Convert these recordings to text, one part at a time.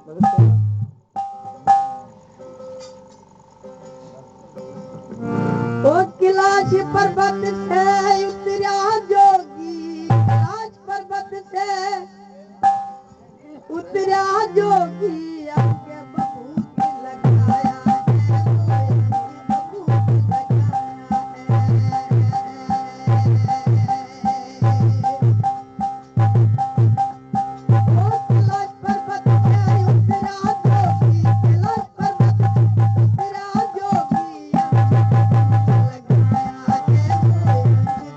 ओ कैलाश पर्वत से उतरा जोगी, कैलाश पर्वत से उतरा जोगी, आगे बबूत लगाया है, बबूत लगाया है। ओ कैलाश पर्वत से उतरा जोगी, कैलाश पर्वत उतरा जोगी, आगे लगाया है,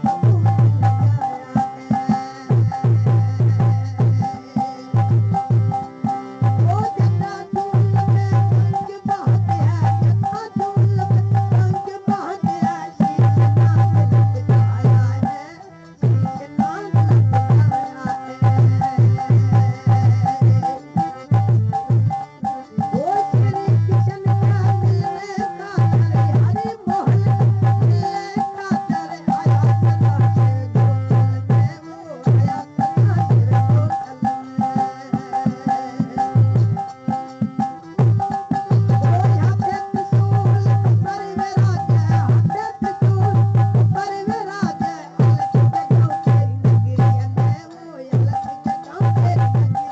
बबूत लगाया है। ओ जटा झूल में रंग बहते हैं, जटा झूल में रंग बहते हैं, शीश नाग लटकाया है, शीश नाग लटकाया है। ओ श्री कृष्ण का मिलने का दर, हरि मोहन मिलने का दर, आया सदा शिव गोकुल में, वो आया सदा शिव गोकुल में। हाथे त्रिशूल पर विराजे, हाथे त्रिशूल पर विराजे, अलख जगाओ तेरी नगरिया में, वो अलख जगाओ तेरी नगरिया में।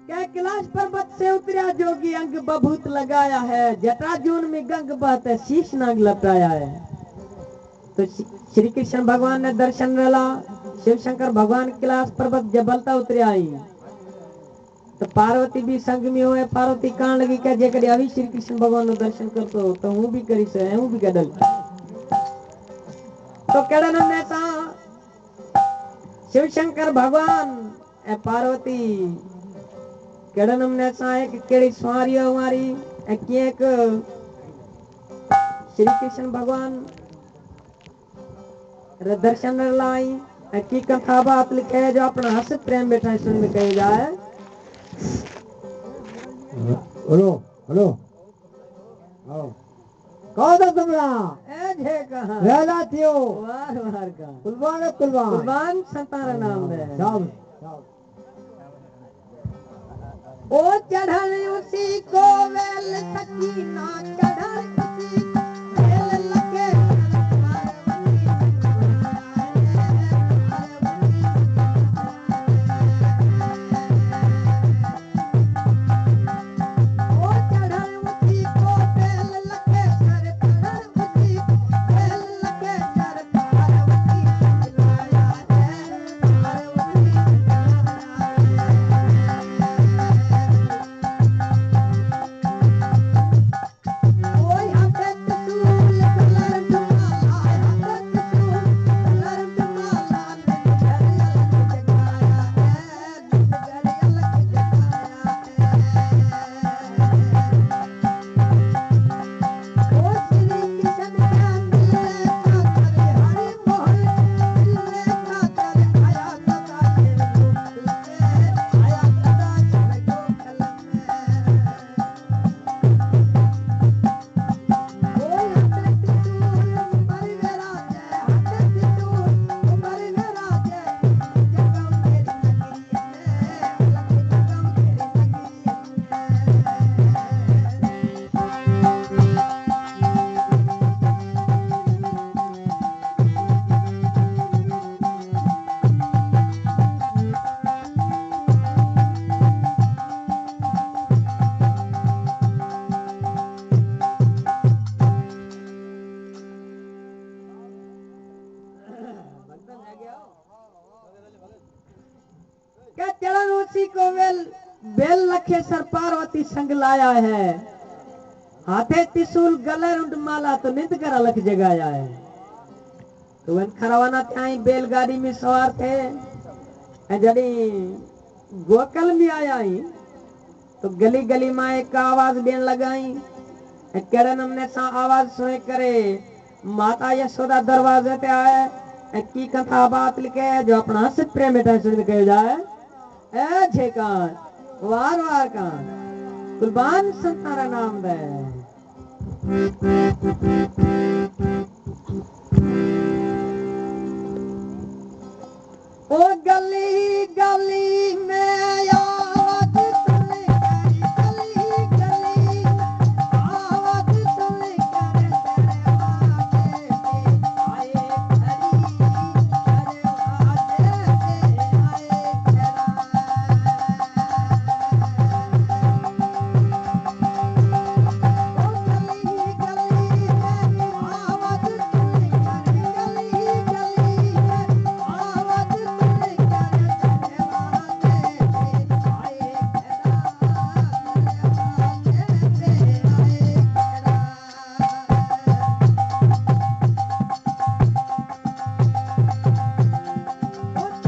क्या कैलाश पर्वत से उतरा जोगी, अंग बभूत लगाया है, जटाजून में गंग बहत है, शीश नाग लपटाया है। तो श्री कृष्ण भगवान ने दर्शन रला, शिव शंकर भगवान कैलाश पर्वत जबलता उतरे आई, तो पार्वती भी संग में हुए। पार्वती कान लगी क्या जेकर अभी श्री कृष्ण भगवान नो दर्शन करतो तो हूँ भी करी से, हूँ भी गदल। तो केड़ा नमने सा शिव शंकर भगवान ए पार्वती केड़ा नमने सा एक केड़ी स्वारियो हमारी एक श्री कृष्ण भगवान रे दर्शन लाई की कथा बात लिखे जो अपना हस प्रेम बैठा सुन में कही जाए। हेलो हेलो आओ कहो तो तुमरा ए जे कहा रहला थियो वार वार का कुर्बान कुर्बान कुर्बान संतान नाम है। सब सब ओ चढ़ल उसी को वेल सकीना, चढ़ल उसी को वेल लगे ओ चढ़ल उसी को वेल लगे सर, चढ़ल उसी को वेल लगे सर, पार्वती लाया है, पार्वती ओय हाथे त्रिशूल कलर डुमाला, हाथे त्रिशूल कलर डुमाला, निज घर अलख जगाया है, निज घर अलख जगाया है। ओ श्री कृष्ण का मिलने का दर, हरि मोहन मिलने का दर, आया सदा शिव गोकुल में, आया सदा शिव गोकुल में। ओय हाथे त्रिशूल पर विराजे, हाथे त्रिशूल पर विराजे, जगाओ तेरी नगरिया में, अलख जगाओ तेरी नगरिया में। क्या चरण उसी को बेल लखे सर पार्वती संग लाया है, हाथे त्रिशूल गले रुंड माला तो नित कर अलख जगाया है। तो वन खरवाना थे बैलगाड़ी में सवार थे, जड़ी गोकल में आया ही तो गली गली में एक आवाज देन लगाई। केड़े नमने सा आवाज सुने करे माता यशोदा दरवाजे पे आए की कथा बात लिखे जो अपना से प्रेम बेटा सुन के जाए ए झेकान वार वार का कुर्बान संतारा नाम दे। ओ गली गली में आवाज सुन गई गली गली आवाज सुन कर दरवाजे पे आए खरी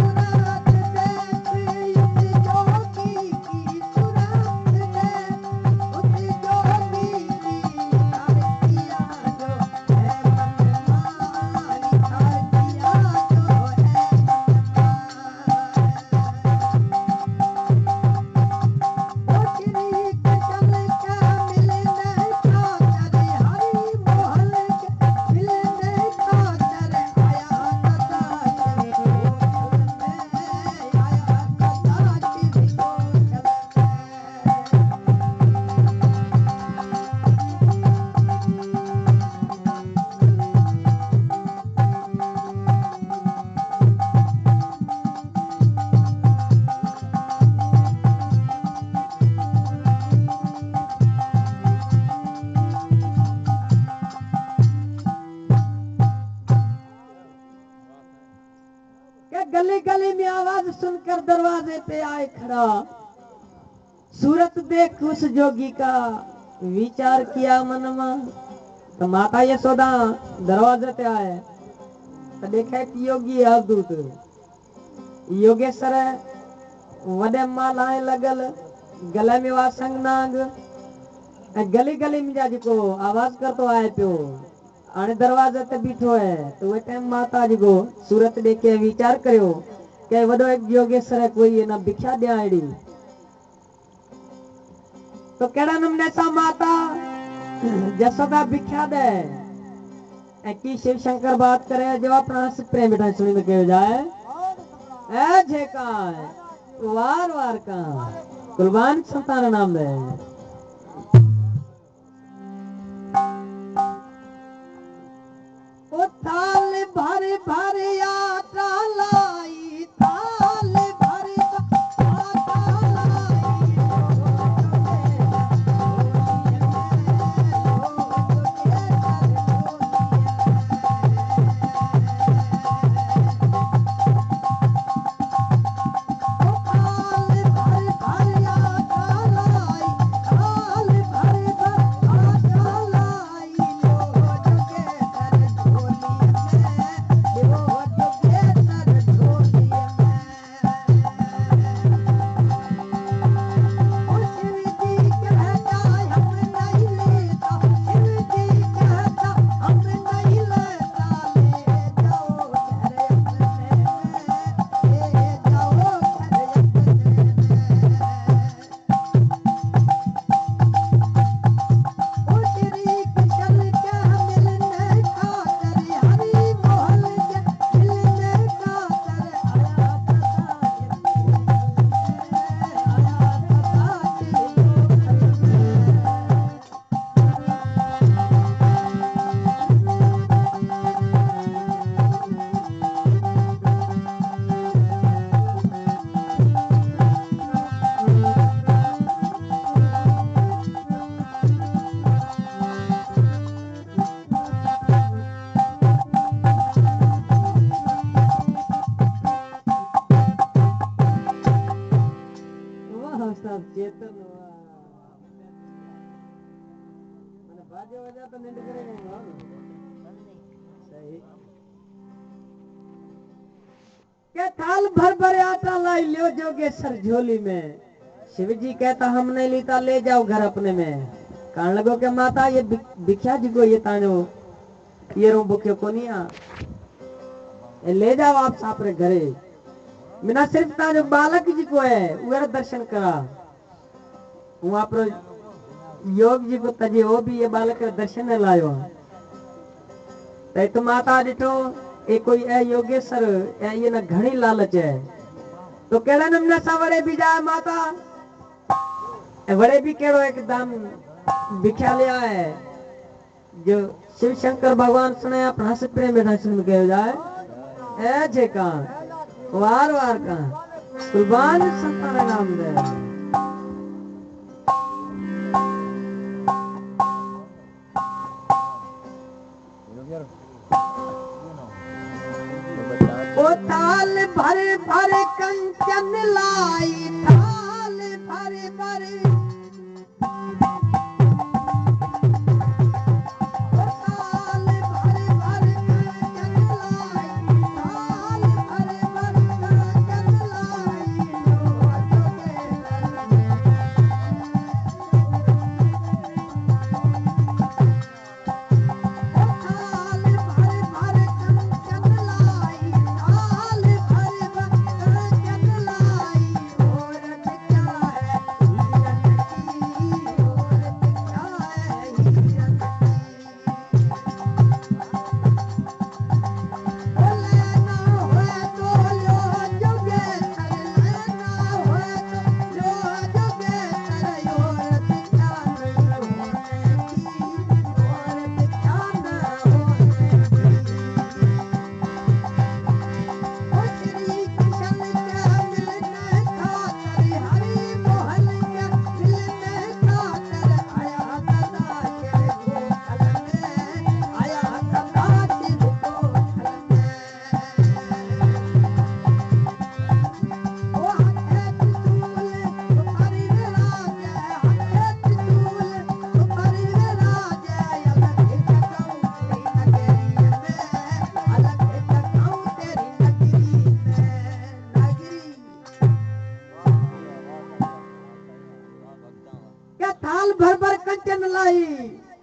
दरवाजे पे आए गली गली में आवाज सुनकर दरवाजे पे आए खड़ा। सूरत देख उस जोगी का विचार किया मन में। तो माता यशोदा दरवाजे पे आए तो देखा कि योगी अवधूत योगेश्वर वडे मालाएं लगल गले में वासंग नाग गली गली में जाजी को आवाज करतो आए पियो आने दरवाजे ते बीठो है। तो वो टाइम माता जी को सूरत देखे विचार करो के वडो एक योगेश्वर कोई एना भिक्षा दे आईडी। तो केड़ा नमने सा माता जसोदा भिक्षा दे की शिव शंकर बात करे जो अपना से प्रेम बेटा सुनी में कह जाए ए झेका वार वार का कुर्बान संतान नाम दे। ओ थाल भर भर आटा लाई थाल भर आटा लाई चेतन बाजे वजह तो नींद करेगा सही के थाल भर भर आटा लाई लियो जोगेश्वर झोली में शिव जी कहता हम नहीं लीता, ले जाओ घर अपने में। कहने लगो कि माता ये भिक्षा जी को ये तानो ये रो बुखे को नहीं आ, ये ले जाओ आप सापरे घरे। बिना सिर्फ तानो बालक जी को है उर दर्शन करा, वहां पर योग जी को तजे वो भी ये बालक के दर्शन न लायो। तो माता डिठो ये कोई ए योगेश्वर ए ये न घणी लालच है, तो केड़ा नमने सवरे भी जाए माता, वड़े भी केड़ो एकदम भिक्षा ले आए। जो शिव शंकर भगवान सुने अपना हंस प्रेम बैठा सुन के जाए ए जे का वार वार का कुर्बान संतान नाम दे। ओ थाल भर भर कंचन लाई, थाल भर भर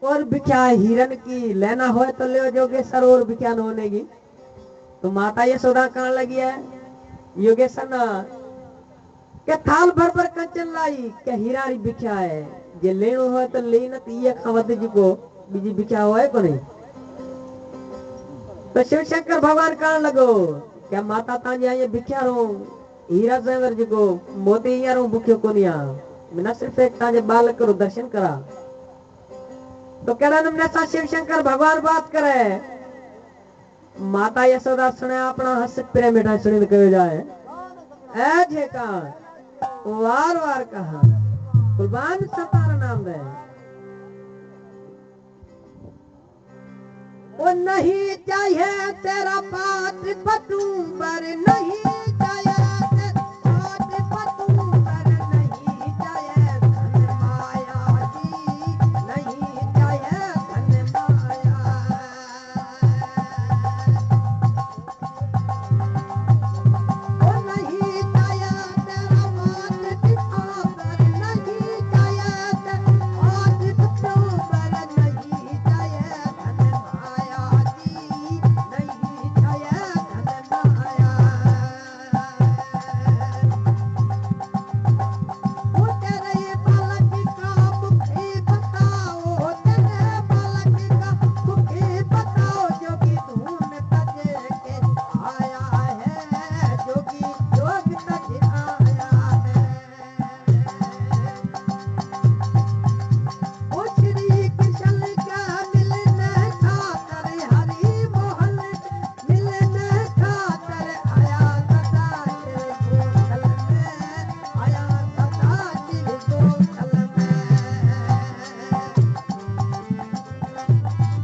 और भिक्षा हिरन की लेना हो तो ले जोगेश्वर, और भिक्षा न होने की। तो माता यशोदा कहने लगी है योगेश्वर ना के थाल भर भर कंचन लाई के हीरा री भिक्षा है, जे लेनो हो तो ले न ये खवत जी को बीजी भिक्षा होए को नहीं। तो शिव शंकर भगवान कहने लगो क्या माता तांजा ये भिक्षा रो हीरा सेवर जी को मोती यारो भूख्यो को नहीं आ, बिना सिर्फ एक तांजे बालक करो दर्शन करा। तो केड़ा नमने सा शिव शंकर भगवान बात करे, माता यशोदा सुने अपना हंस प्रेम बैठा सुनी कहे जाए ए जे का वार वार कहा कुर्बान सतार नाम दे। वो नहीं चाहिए तेरा पाठ पटू पर नहीं चाहिए पाठ पटू पर नहीं चाहिए धन माया जी, नहीं चाहिए धन माया। वो नहीं चाहिए तेरा पाठ पिता पर नहीं चाहिए पाठ पटू पर नहीं चाहिए धन माया जी, नहीं चाहिए धन माया। वो तेरे ये बालक का मुखी बताओ, तेरे बालक का मुखी बताओ, जोगी धूम तजे के आया है, जोगी जोग तज आया है। ओ श्री कृष्ण का मिलने खातर हरि मोहन मिलने खातर आया सदा शिव गोसल में, आया सदा शिव गोसल में।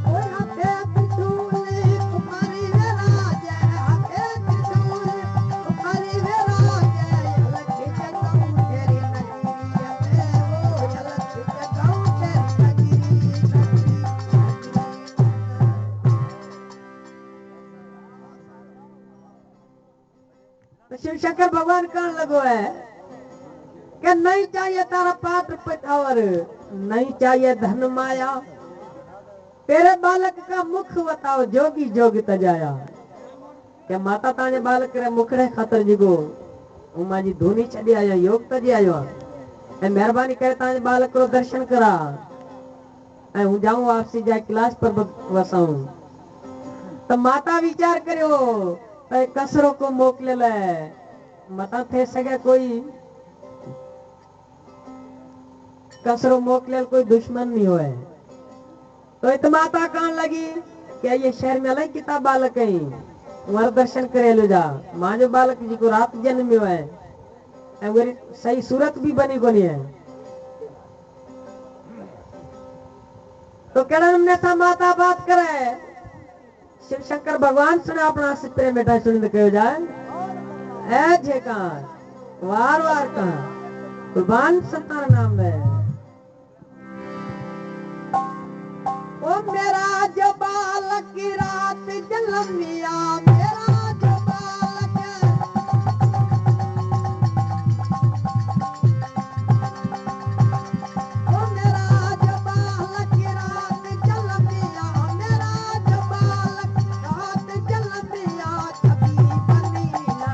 ओ हाथे त्रिशूल कुमारी विराजे, हाथे त्रिशूल कुमारी विराजे, अलख जगाऊं तेरी नगरिया में, ओ अलख जगाऊं तेरी नगरी। तो शिव शंकर भगवान कहने लगो है कि नहीं चाहिए तारा पाट पिठावर, नहीं चाहिए धन माया, तेरे बालक का मुख बताओ जोगी जोग तजाया। के माता ताने बालक रे मुखड़े खातर जिगो उमा जी धूनी छड़ी आयो योग तजी आयो ए मेहरबानी करे ताने बालक रो दर्शन करा ए हूं जाऊं आपसी जाए क्लास पर वसाऊं। तो माता विचार करो तो कसरो को मोकले ले मता थे सके कोई कसरो मोकले कोई दुश्मन नहीं होए। तो इत माता कहन लगी क्या ये शहर में अलग किताब बालक है तुम्हारा दर्शन करे लो जा मां जो बालक जी को रात जन्म में है मेरी सही सूरत भी बनी को नहीं है। तो कहना हमने सा माता बात करे शिव शंकर भगवान सुने अपना से प्रेम बेटा सुन कहो जाए ए जेकार वार वार कहा कुर्बान संतान नाम है ओ मेरा जो बालक की रात जन्म लिया मेरा जो बालक ओ मेरा जो बालक की रात जन्म लिया मेरा जो बालक रात जन्म लिया कभी बनी ना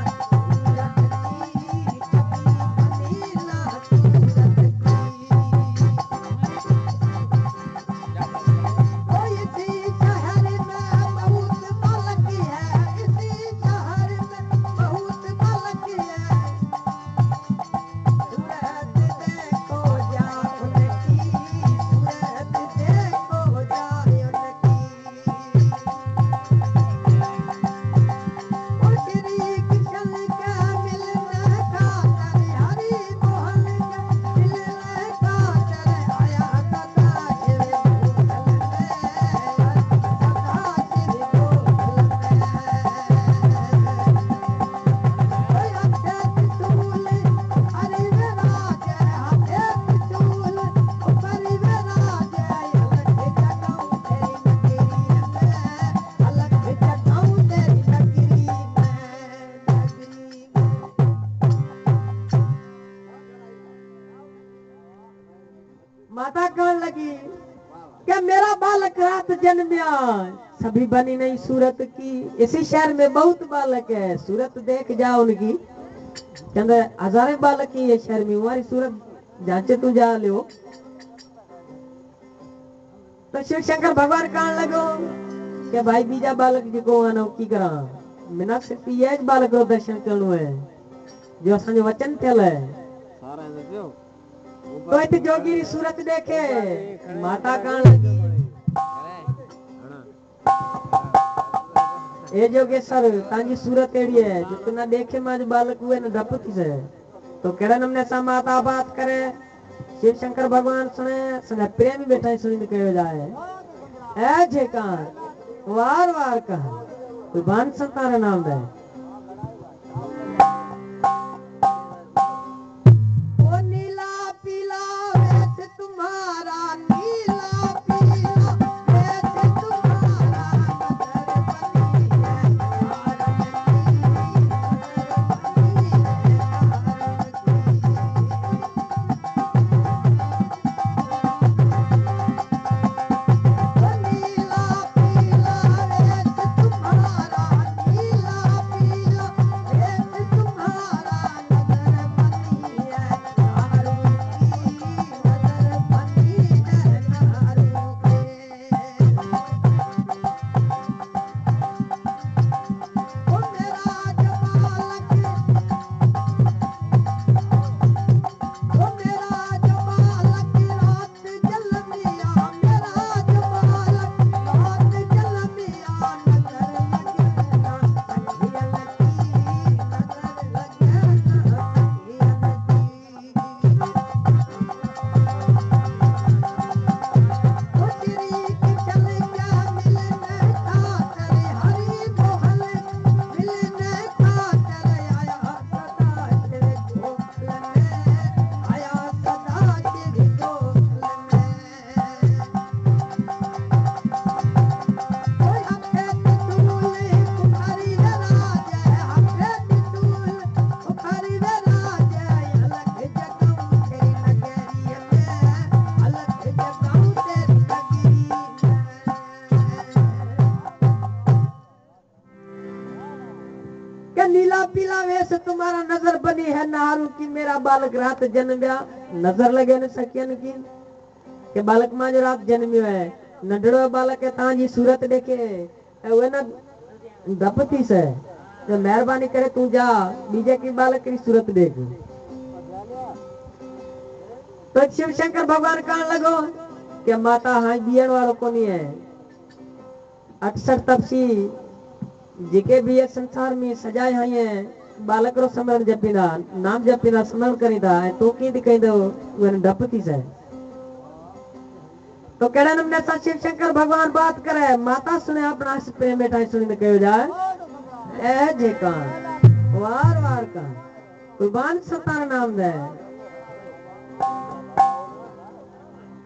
माता कहने लगी क्या मेरा बालक रात जन्मिया सभी बनी नहीं सूरत की इसी शहर में बहुत बालक है सूरत देख जाओ उनकी कहते हजारे बालक ही ये शहर में हमारी सूरत जांचे तू जा लो। तो शिव शंकर भगवान कहने लगो क्या भाई बीजा बालक जी को आना की करा मिना सिर्फ ये बालक रो दर्शन करनो है जो असंजो वचन थे है तो इत जोगी री सूरत देखे माता कहन लगी ए जोगेश्वर तांजी सूरत एड़ी है जो तू ना देखे माज बालक हुए न डपत से तो केड़ा नमने सा माता बात करे शिव शंकर भगवान सुने सुने प्रेमी बैठा सुनी कहो जाए ए जेकार वार वार कहा कोई बान संतान नाम दे नीला पीला वेश तुम्हारा नजर बनी है नारू की मेरा बालक रात जन्म्या नजर लगे न सकियन की के बालक मां जो रात जन्म्यो है नंढड़ो बालक है तांजी सूरत देखे वे ना दपती से तो मेहरबानी करे तू जा बीजे की बालक की सूरत देख तो शिव शंकर भगवान कहने लगो कि माता हाँ बियन वालों को नहीं है अक्सर तपसी जिके भी ये संसार में सजाए हैं ये बालक रो स्मरण जपीना नाम जपीना स्मरण करीदा तो की दिखाई दो वन डपती से तो केड़ा नमने सा शिव शंकर भगवान बात करे माता सुने अपना प्रेम बेटा सुने कहो जाए ए जे का वार वार का कुर्बान सतार नाम दे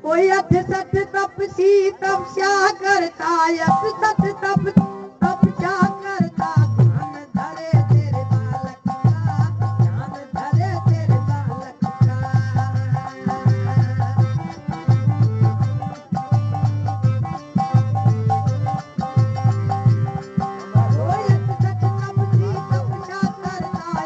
कोई अठ सठ तपसी तपस्या करता अठ सठ तपस्या करता ध्यान धरे तेरे बालक का ध्यान धरे तेरे बालक का कोई अठ सठ तपसी तपस्या करता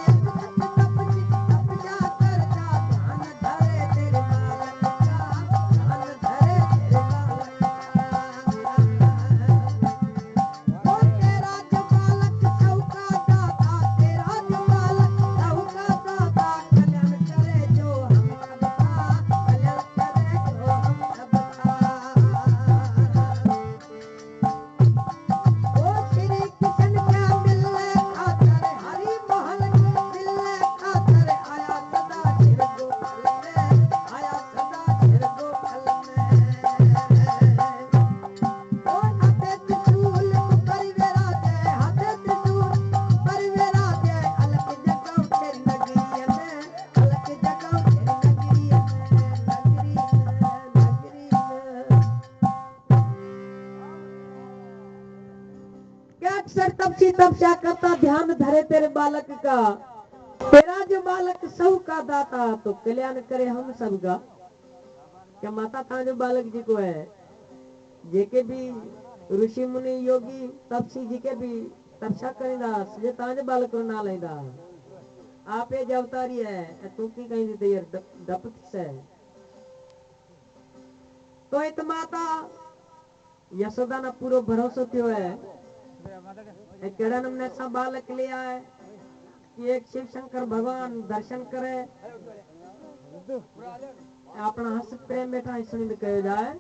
अठ सठ तपसी तपस्या करता ध्यान धरे तेरे बालक का तपस्या करता ध्यान धरे तेरे बालक का तेरा जो बालक सब का दाता तो कल्याण करे हम सब का क्या माता था जो बालक जी को है जेके भी ऋषि मुनि योगी तपसी जी के भी तपस्या करेगा सजे ताजे बालक को ना लेगा आप ये अवतारी है तू की कहीं दी दपत से तो इत माता यशोदा ना पूरो भरोसा थियो है केड़ा नमने सा बालक लिया है कि एक शिव शंकर भगवान दर्शन करे अपना हस प्रेम बेटा सुनिंद कहे जाए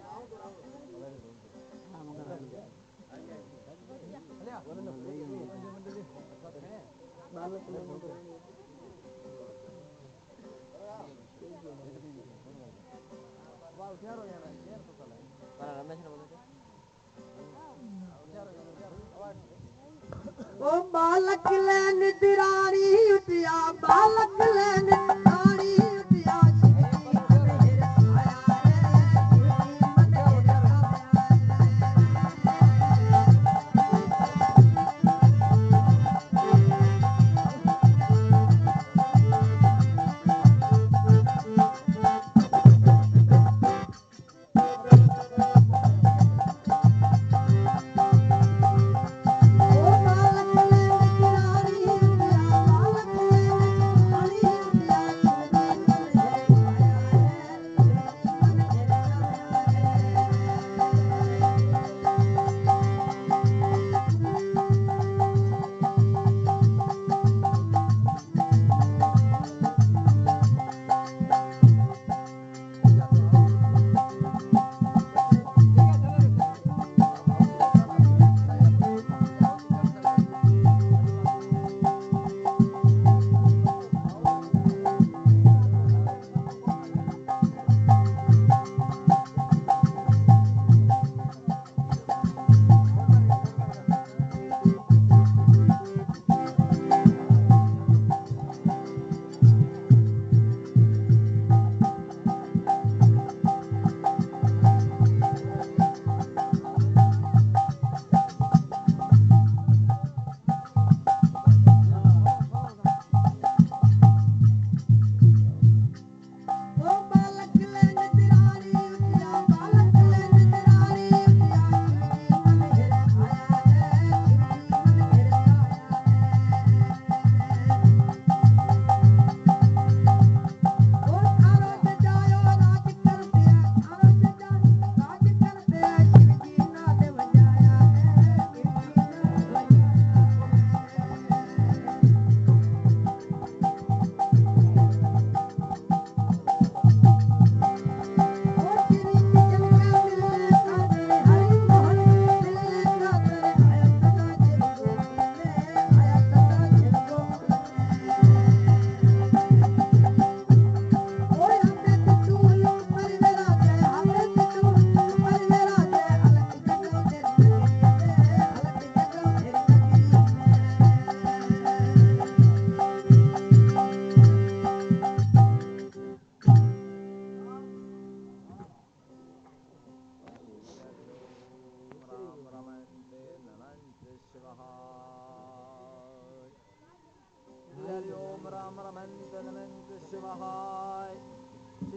ओ बालक लैन दिरानी उठिया बालक लैन दिरानी उठिया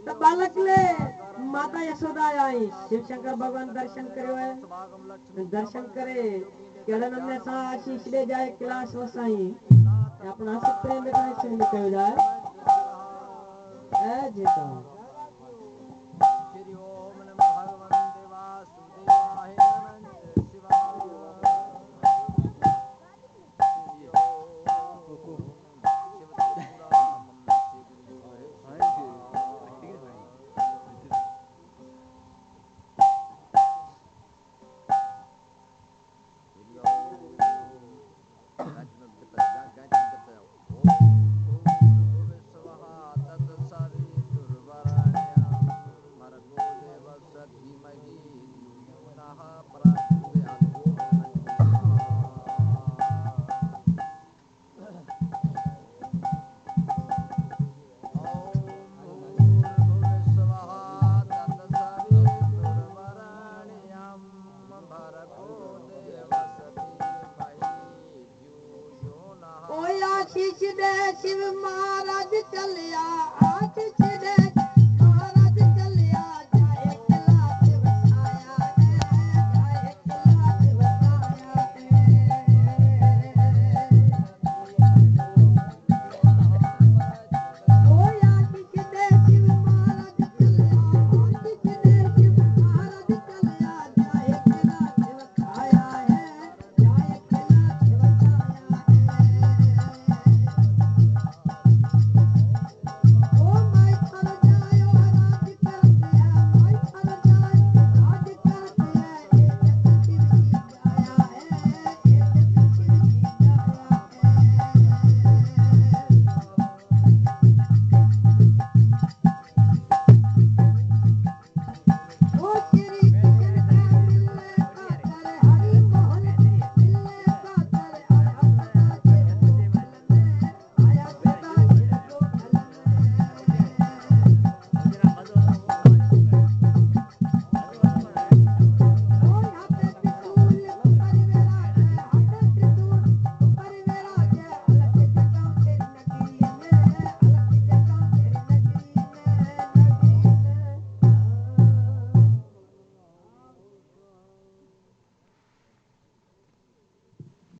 तो बालक ले माता यशोदा आई शिव शंकर भगवान दर्शन करे है दर्शन करे केड़ा नमने सा आशीष ले जाए कैलाश वसाई अपना से प्रेम में से निकल जाए ए जीता श्री ओम नमो भगवते वासुदेवाय नमः शिवाय ओ आशीष दे शिव महाराज चलिया